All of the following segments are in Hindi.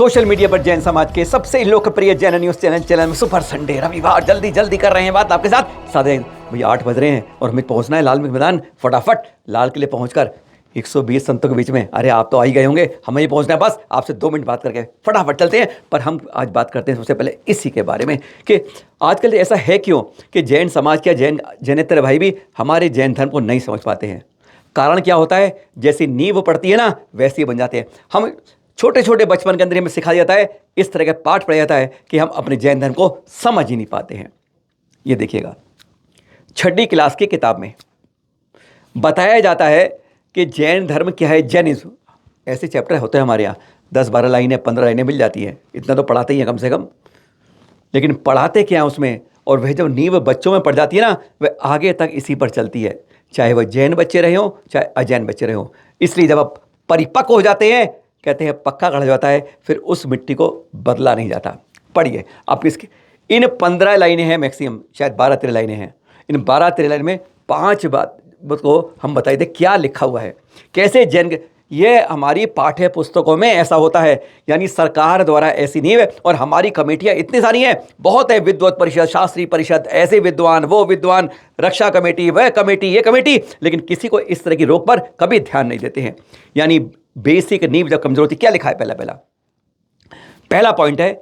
सोशल मीडिया पर जैन समाज के सबसे लोकप्रिय जैन न्यूज चैनल में सुपर संडे रविवार जल्दी कर रहे हैं बात आपके साथ साधे भैया 8 बज रहे हैं और हमें पहुंचना है लाल मैदान। फटाफट लाल किले पहुंचकर 120 संतों के बीच में, अरे आप तो आ ही गए होंगे, हमें ही पहुंचना है, बस आपसे 2 मिनट बात करके फटाफट चलते हैं। पर हम आज बात करते हैं सबसे पहले इसी के बारे में कि आजकल ऐसा है क्यों कि जैन समाज के जैनेतर भाई भी हमारे जैन धर्म को नहीं समझ पाते हैं। कारण क्या होता है, जैसी नींव पड़ती है ना वैसे ही बन जाते हैं। हम छोटे छोटे बचपन के अंदर हमें सिखाया जाता है, इस तरह का पाठ पढ़ाया जाता है कि हम अपने जैन धर्म को समझ ही नहीं पाते हैं। ये देखिएगा, 6ठी क्लास की किताब में बताया जाता है कि जैन धर्म क्या है, जैनिज्म। ऐसे चैप्टर होते हैं हमारे यहाँ, 10-12 लाइनें 15 लाइनें मिल जाती हैं, इतना तो पढ़ाते ही हैं कम से कम। लेकिन पढ़ाते क्या है उसमें, और वह जब नींव बच्चों में पड़ जाती है ना, वह आगे तक इसी पर चलती है, चाहे वह जैन बच्चे रहे हों चाहे अजैन बच्चे रहे हों। इसलिए जब आप परिपक्व हो जाते हैं, कहते हैं पक्का गढ़ जाता है, फिर उस मिट्टी को बदला नहीं जाता। पढ़िए आप इसके, इन 15 लाइनें हैं मैक्सिमम, शायद 12-13 लाइनें हैं। इन 12-13 लाइन में 5 बात को हम बताइए थे क्या लिखा हुआ है, कैसे जैन। ये हमारी पाठ्य पुस्तकों में ऐसा होता है, यानी सरकार द्वारा ऐसी नींव है। और हमारी कमेटियाँ इतनी सारी हैं, बहुत है, विद्वत परिषद, शास्त्री परिषद, ऐसे विद्वान वो विद्वान, रक्षा कमेटी वह कमेटी ये कमेटी, लेकिन किसी को इस तरह की रोक पर कभी ध्यान नहीं देते हैं। यानी बेसिक नींव जब कमजोर होती, क्या लिखा है पहला पॉइंट है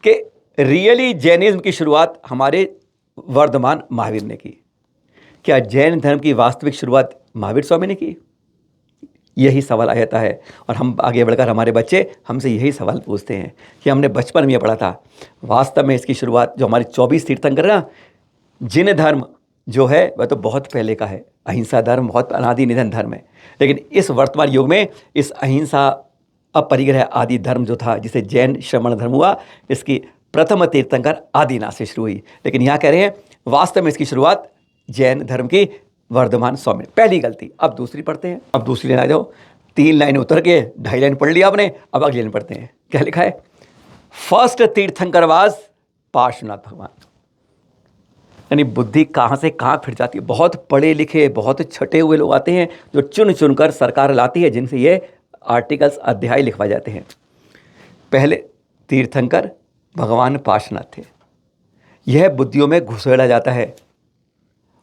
कि रियली जैनिज्म की शुरुआत हमारे वर्धमान महावीर ने की। क्या जैन धर्म की वास्तविक शुरुआत महावीर स्वामी ने की? यही सवाल आ जाता है। और हम आगे बढ़कर हमारे बच्चे हमसे यही सवाल पूछते हैं कि हमने बचपन में यह पढ़ा था, वास्तव में इसकी शुरुआत जो हमारे 24 तीर्थंकर ना, जिन धर्म जो है वह तो बहुत पहले का है। अहिंसा धर्म बहुत अनादि निधन धर्म है, लेकिन इस वर्तमान युग में इस अहिंसा अपरिग्रह आदि धर्म जो था, जिसे जैन श्रमण धर्म हुआ, इसकी प्रथम तीर्थंकर आदिनाथ से शुरू हुई। लेकिन यहाँ कह रहे हैं वास्तव में इसकी शुरुआत जैन धर्म की वर्धमान स्वामी। पहली गलती। अब दूसरी पढ़ते हैं। अब दूसरी लाइन आ जाओ, 3 लाइन उतर के 2.5 लाइन पढ़ लिया आपने, अब अगली लाइन पढ़ते हैं। क्या लिखा है? फर्स्ट तीर्थंकर वाज पार्श्वनाथ भगवान। यानी बुद्धि कहाँ से कहाँ फिर जाती है। बहुत पढ़े लिखे, बहुत छटे हुए लोग आते हैं जो चुन चुनकर सरकार लाती है, जिनसे ये आर्टिकल्स अध्याय लिखवाए जाते हैं। पहले तीर्थंकर भगवान पार्श्वनाथ थे, यह बुद्धियों में घुसेड़ा जाता है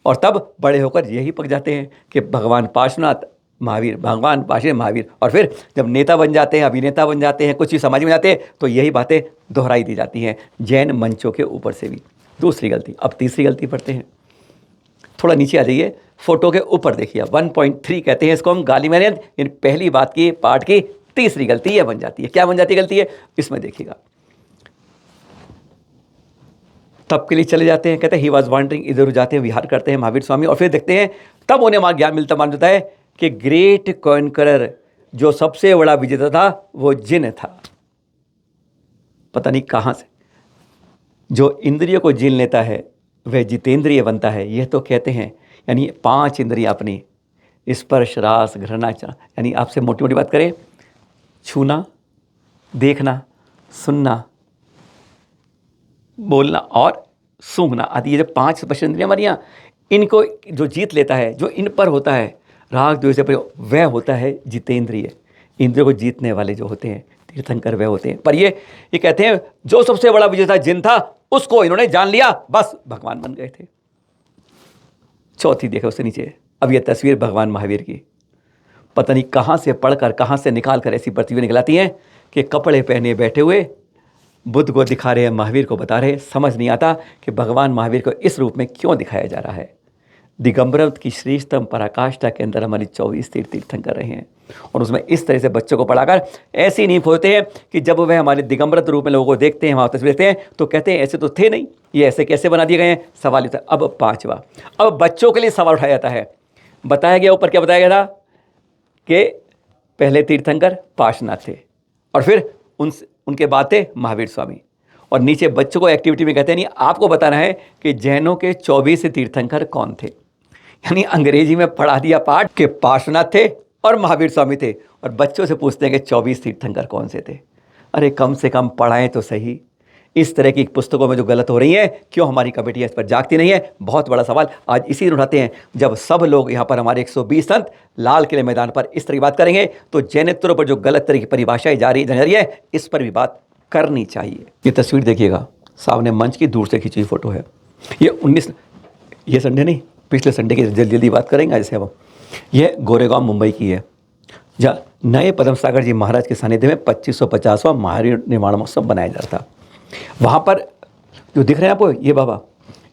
और तब बड़े होकर यही पक जाते हैं कि भगवान पार्श्वनाथ महावीर, भगवान पार्श्वनाथ महावीर। और फिर जब नेता बन जाते हैं, अभिनेता बन जाते हैं, कुछ ही समाज में जाते हैं, तो यही बातें दोहराई दी जाती हैं जैन मंचों के ऊपर से भी। दूसरी गलती। अब तीसरी गलती पढ़ते हैं, थोड़ा नीचे आ जाइए, फोटो के ऊपर देखिए, 1.3 कहते हैं इसको हम, गाली मैंने इन पहली बात की पाठ की तीसरी गलती यह बन जाती है। क्या बन जाती है गलती है इसमें देखिएगा। तब के लिए चले जाते हैं, कहते हैं ही वॉज वॉन्डरिंग, इधर जाते हैं, विहार करते हैं महावीर स्वामी, और फिर देखते हैं तब उन्हें वहाँ ज्ञान मिलता मान जाता है कि ग्रेट कॉन्करर, जो सबसे बड़ा विजेता था वो जिन था। पता नहीं कहाँ से जो इंद्रियों को जीन लेता है वह जितेंद्रिय बनता है, यह तो कहते हैं। यानी 5 इंद्रियाँ अपनी, स्पर्श रास घृणा, यानी आपसे मोटी मोटी बात करें, छूना, देखना, सुनना, बोलना और सूंघना आदि, ये जो 5 स्पर्श इंद्रियाँ हमारी यहाँ, इनको जो जीत लेता है, जो इन पर होता है राग द्वेष, वह होता है जितेंद्रिय। इंद्रियों को जीतने वाले जो होते हैं तीर्थंकर वह होते हैं। पर ये कहते हैं जो सबसे बड़ा विजेता जिन था उसको इन्होंने जान लिया, बस भगवान बन गए थे। चौथी देखो उससे नीचे, अब ये तस्वीर भगवान महावीर की, पता नहीं कहाँ से पढ़कर कहाँ से निकाल कर ऐसी प्रतिभा निकलाती हैं कि कपड़े पहने बैठे हुए बुद्ध को दिखा रहे हैं, महावीर को बता रहे हैं। समझ नहीं आता कि भगवान महावीर को इस रूप में क्यों दिखाया जा रहा है। दिगंबरम की श्रेष्ठतम पराकाष्ठा के अंदर हमारी 24 तीर्थंकर रहे हैं, और उसमें इस तरह से बच्चों को पढ़ाकर ऐसी नींव होते हैं कि जब वह हमारे दिगंबरत रूप में लोगों को देखते हैं, वहाँ तस्वीर देखते हैं, तो कहते हैं ऐसे तो थे नहीं, ये ऐसे कैसे बना दिए गए हैं। सवाल होता है। अब 5वां, अब बच्चों के लिए सवाल उठाया जाता है। बताया गया ऊपर क्या बताया गया था कि पहले तीर्थंकर पार्श्वनाथ थे, और फिर उनके बाद थे महावीर स्वामी, और नीचे बच्चों को एक्टिविटी में कहते हैं नहीं आपको बताना है कि जैनों के 24 तीर्थंकर कौन थे। यानी अंग्रेजी में पढ़ा दिया पाठ के पार्श्वनाथ थे और महावीर स्वामी थे, और बच्चों से पूछते हैं कि 24 तीर्थंकर कौन से थे। अरे कम से कम पढ़ाएं तो सही, इस तरह की पुस्तकों में जो गलत हो रही हैं, क्यों हमारी कमेटियाँ इस पर जागती नहीं है? बहुत बड़ा सवाल आज इसी दिन उठाते हैं। जब सब लोग यहाँ पर हमारे 120 संत लाल किले मैदान पर इस तरह की बात करेंगे तो जैनित्व पर जो गलत तरह की परिभाषाएं जा रही है, इस पर भी बात करनी चाहिए। ये तस्वीर देखिएगा, सामने मंच की दूर से खींची हुई फोटो है। ये संडे नहीं, पिछले संडे की जल्दी जल्दी बात करेंगे जैसे अब। यह गोरेगांव मुंबई की है, जहाँ नए पद्म सागर जी महाराज के सानिध्य में 2550वां महानिर्वाण महोत्सव बनाया जा रहा था। वहाँ पर जो दिख रहे हैं आपको ये बाबा,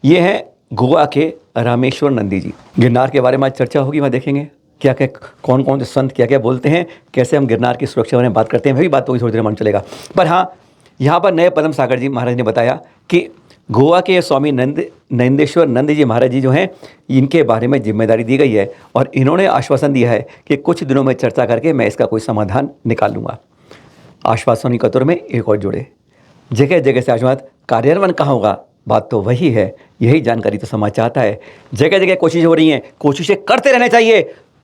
ये हैं गोवा के रामेश्वर नंदी जी। गिरनार के बारे में आज चर्चा होगी, वहाँ देखेंगे क्या क्या कौन कौन से संत क्या क्या बोलते हैं, कैसे हम गिरनार की सुरक्षा के बारे में बात करते हैं, वही बात होगी, थोड़ी देर मन चलेगा। पर हाँ, यहाँ पर नए पद्म सागर जी महाराज ने बताया कि गोवा के स्वामी नंदेश्वर नंद जी महाराज जी जो हैं, इनके बारे में जिम्मेदारी दी गई है और इन्होंने आश्वासन दिया है कि कुछ दिनों में चर्चा करके मैं इसका कोई समाधान निकाल लूँगा। आश्वासन की कतोर में एक और जुड़े, जगह जगह से आश्वासन, कार्यान्वयन कहाँ होगा? बात तो वही है, यही जानकारी तो समाज चाहता है। जगह जगह कोशिश हो रही हैं, कोशिशें करते रहना चाहिए।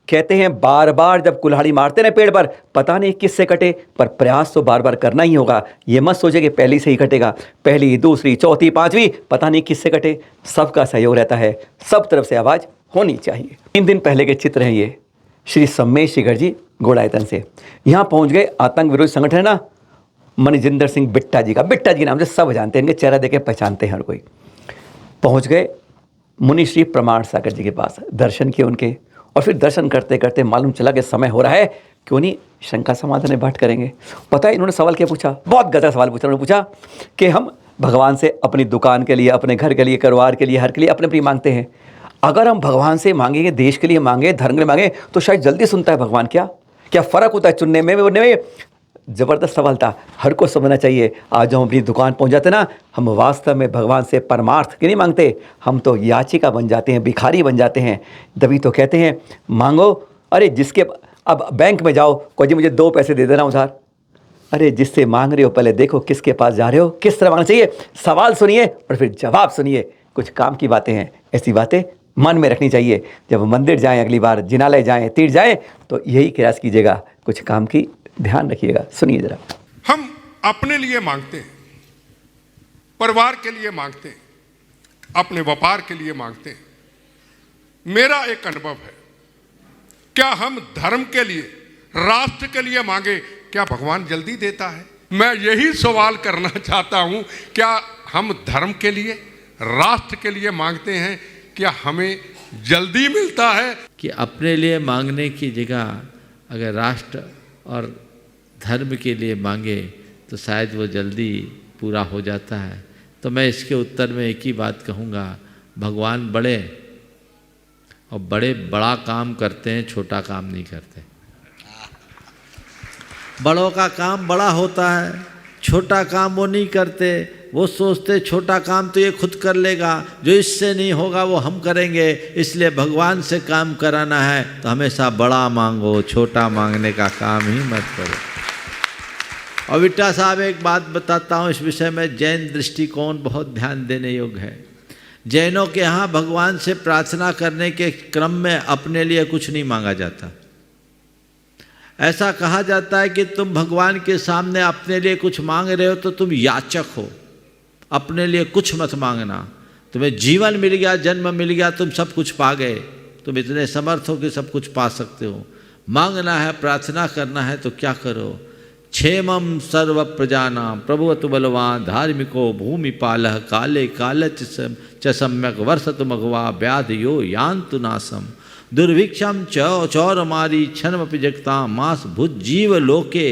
कहते हैं बार बार जब कुल्हाड़ी मारते ना पेड़ पर, पता नहीं किससे कटे, पर प्रयास तो बार बार करना ही होगा। ये मत सोचे कि पहली से ही कटेगा, पहली दूसरी चौथी पांचवी पता नहीं किससे कटे। सबका सहयोग रहता है, सब तरफ से आवाज़ होनी चाहिए। 3 दिन पहले के चित्र हैं ये, श्री सम्मेश शिखर जी गोड़ायतन से यहाँ पहुँच गए। आतंक विरोधी संगठन है ना, मणिजिंदर सिंह बिट्टा जी का, बिट्टा जी के नाम से सब जानते हैं, इनके चेहरा देखे पहचानते हैं हर कोई। पहुँच गए मुनि श्री प्रमाण सागर जी के पास, दर्शन किए उनके, और फिर दर्शन करते करते मालूम चला कि समय हो रहा है, क्यों नहीं शंका समाधान में बात करेंगे। पता है इन्होंने सवाल क्या पूछा? बहुत गजब सवाल पूछा। उन्होंने पूछा कि हम भगवान से अपनी दुकान के लिए, अपने घर के लिए, कारोबार के लिए, हर के लिए अपने अपनी मांगते हैं। अगर हम भगवान से मांगेंगे, देश के लिए मांगे, धर्म के लिए मांगे, तो शायद जल्दी सुनता है भगवान। क्या फ़र्क होता है चुनने में, बोलने में? ज़बरदस्त सवाल था, हर को समझना चाहिए। आज हम अपनी दुकान पहुंच जाते ना, हम वास्तव में भगवान से परमार्थ की नहीं मांगते, हम तो याचिका बन जाते हैं, भिखारी बन जाते हैं। तभी तो कहते हैं मांगो, अरे जिसके, अब बैंक में जाओ, कोई जी मुझे 2 पैसे दे देना उधार। अरे जिससे मांग रहे हो पहले देखो किसके पास जा रहे हो, किस तरह मांगना चाहिए। सवाल सुनिए और फिर जवाब सुनिए। कुछ काम की बातें हैं, ऐसी बातें मन में रखनी चाहिए। जब मंदिर जाएं, अगली बार जिनालय जाएं, तीर्थ जाएं, तो यही प्रयास कीजिएगा, कुछ काम की ध्यान रखिएगा। सुनिए जरा। हम अपने लिए मांगते हैं, परिवार के लिए मांगते हैं, अपने व्यापार के लिए मांगते हैं। मेरा एक अनुभव है, क्या हम धर्म के लिए, राष्ट्र के लिए मांगे, क्या भगवान जल्दी देता है? मैं यही सवाल करना चाहता हूं, क्या हम धर्म के लिए, राष्ट्र के लिए मांगते हैं, क्या हमें जल्दी मिलता है? कि अपने लिए मांगने की जगह अगर राष्ट्र और धर्म के लिए मांगे तो शायद वो जल्दी पूरा हो जाता है। तो मैं इसके उत्तर में एक ही बात कहूँगा, भगवान बड़े और बड़ा काम करते हैं, छोटा काम नहीं करते। बड़ों का काम बड़ा होता है, छोटा काम वो नहीं करते। वो सोचते छोटा काम तो ये खुद कर लेगा, जो इससे नहीं होगा वो हम करेंगे। इसलिए भगवान से काम कराना है तो हमेशा बड़ा मांगो, छोटा मांगने का काम ही मत करो। और बिट्टा साहब एक बात बताता हूँ इस विषय में, जैन दृष्टिकोण बहुत ध्यान देने योग्य है। जैनों के यहाँ भगवान से प्रार्थना करने के क्रम में अपने लिए कुछ नहीं मांगा जाता। ऐसा कहा जाता है कि तुम भगवान के सामने अपने लिए कुछ मांग रहे हो तो तुम याचक हो, अपने लिए कुछ मत मांगना। तुम्हें जीवन मिल गया, जन्म मिल गया, तुम सब कुछ पा गए, तुम इतने समर्थ हो कि सब कुछ पा सकते हो। मांगना है, प्रार्थना करना है तो क्या करो? क्षेमम सर्व प्रजानाम प्रभुवत बलवान धार्मिको भूमिपालः काले काल च सम्यक वर्षतु मघवा व्याधयो यान्तु नासम दुर्भिक्षम चौरमारी क्षणमपि जगता मास भुज जीव लोके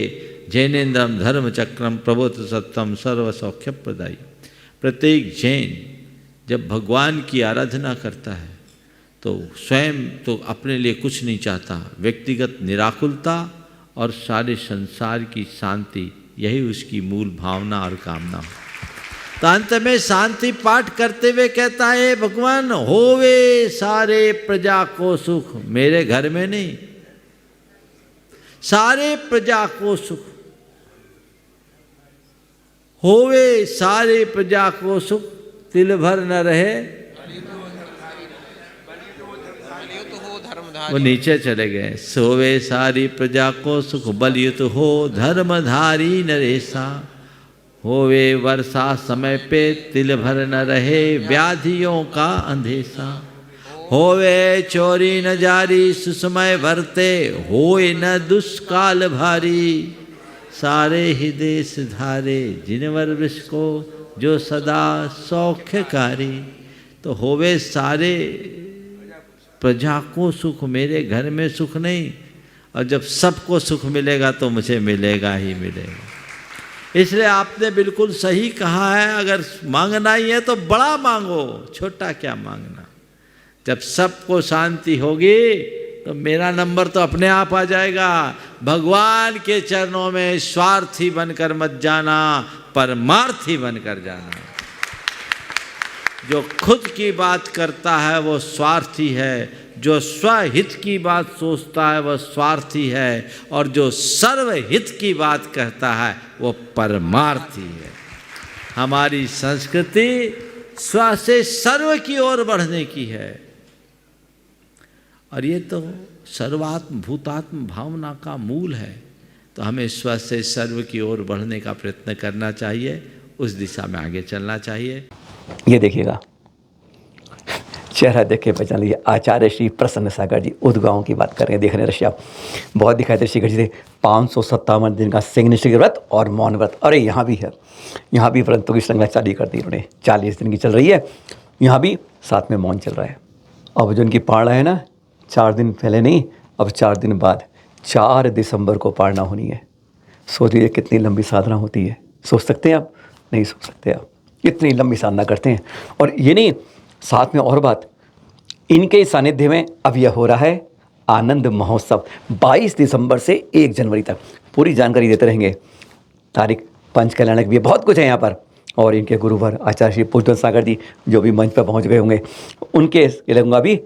जैनेन्द्रम धर्म चक्रम प्रभुत सत्यम सर्व सौख्य प्रदायी। प्रत्येक जैन जब भगवान की आराधना करता है तो स्वयं तो अपने लिए कुछ नहीं चाहता, व्यक्तिगत निराकुलता और सारे संसार की शांति, यही उसकी मूल भावना और कामना हो। तो अंत में शांति पाठ करते हुए कहता है, भगवान होवे सारे प्रजा को सुख, मेरे घर में नहीं, सारे प्रजा को सुख होवे, सारे प्रजा को सुख, तिल भर न रहे। वो नीचे चले गए। सोवे सारी प्रजा को सुख, बलयुत हो धर्मधारी नरेशा। होवे वर्षा समय पे तिल भर न रहे व्याधियों का अंधेसा। होवे चोरी न जारी सुसमय भरते होए न दुष्काल भारी। सारे ही देश धारे जिनवर वृष को जो सदा सौख्यकारी। तो होवे सारे प्रजा को सुख, मेरे घर में सुख नहीं, और जब सबको सुख मिलेगा तो मुझे मिलेगा ही मिलेगा। इसलिए आपने बिल्कुल सही कहा है, अगर मांगना ही है तो बड़ा मांगो, छोटा क्या मांगना। जब सबको शांति होगी तो मेरा नंबर तो अपने आप आ जाएगा। भगवान के चरणों में स्वार्थी बनकर मत जाना, परमार्थी बनकर जाना। जो खुद की बात करता है वो स्वार्थी है, जो स्वहित की बात सोचता है वह स्वार्थी है, और जो सर्वहित की बात कहता है वो परमार्थी है। हमारी संस्कृति स्व से सर्व की ओर बढ़ने की है, और ये तो सर्वात्म भूतात्म भावना का मूल है। तो हमें स्व से सर्व की ओर बढ़ने का प्रयत्न करना चाहिए, उस दिशा में आगे चलना चाहिए। ये देखिएगा, चेहरा देख के पहचान लीजिए, आचार्य श्री प्रसन्न सागर जी उद्गांव की बात कर रहे हैं। देख रहे हैं रशिया, बहुत दिखाई दे शिखर जी थे 557 दिन का सिंह निष्ठ व्रत और मौन व्रत। अरे यहाँ भी है, यहाँ भी व्रतों की श्रृंखला चालू कर दी उन्होंने, 40 दिन की चल रही है, यहाँ भी साथ में मौन चल रहा है। अब जो उनकी पारणा है ना, 4 दिन पहले नहीं, अब 4 दिन बाद 4 दिसंबर को पारणा होनी है। सोचिए कितनी लंबी साधना होती है, सोच सकते हैं आप? नहीं सोच सकते आप, इतनी लंबी साधना करते हैं। और ये नहीं, साथ में और बात, इनके सानिध्य में अब यह हो रहा है आनंद महोत्सव 22 दिसंबर से 1 जनवरी तक। पूरी जानकारी देते रहेंगे, तारीख पंच कल्याणक भी है, बहुत कुछ है यहाँ पर। और इनके गुरुवर आचार्य श्री पुष्पदत्त सागर जी जो भी मंच पर पहुँच गए होंगे, उनके लगूंगा भी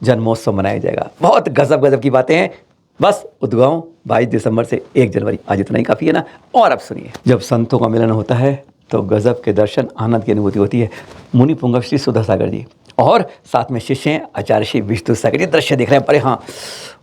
जन्मोत्सव मनाया जाएगा। बहुत गजब गजब की बातें हैं। बस उद्गांव 22 दिसंबर से 1 जनवरी, आज इतना ही काफ़ी है ना। और अब सुनिए, जब संतों का मिलन होता है तो गजब के दर्शन, आनंद की अनुभूति होती है। मुनि पुंगव श्री सुधा सागर जी और साथ में शिष्य हैं आचार्य श्री विष्णु सागर जी। दृश्य देख रहे हैं, अरे हाँ,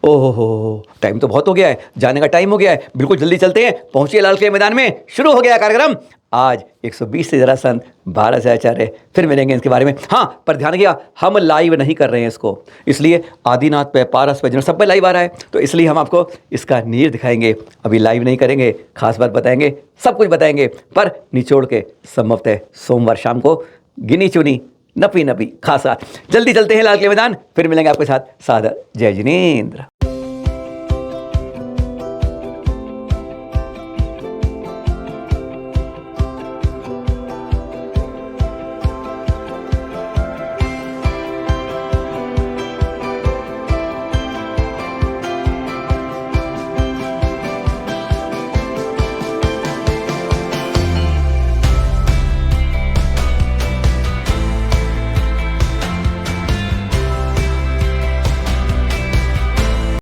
ओहो हो, टाइम तो बहुत हो गया है, जाने का टाइम हो गया है, बिल्कुल जल्दी चलते हैं। पहुंचिए लाल किले मैदान में, शुरू हो गया कार्यक्रम। आज 120 से ज़्यादा संत, 12 से आचार्य, फिर मिलेंगे इसके बारे में। हाँ, पर ध्यान किया, हम लाइव नहीं कर रहे हैं इसको, इसलिए आदिनाथ पे, पारस पे, सब पे लाइव आ रहा है, तो इसलिए हम आपको इसका नीर दिखाएंगे। अभी लाइव नहीं करेंगे, खास बात बताएंगे, सब कुछ बताएंगे, पर निचोड़ के संभवतः सोमवार शाम को गिनी चुनी नपी नपी खास बात। जल्दी चलते हैं लाल किले मैदान, फिर मिलेंगे आपके साथ। सादर जय जिनेंद्र।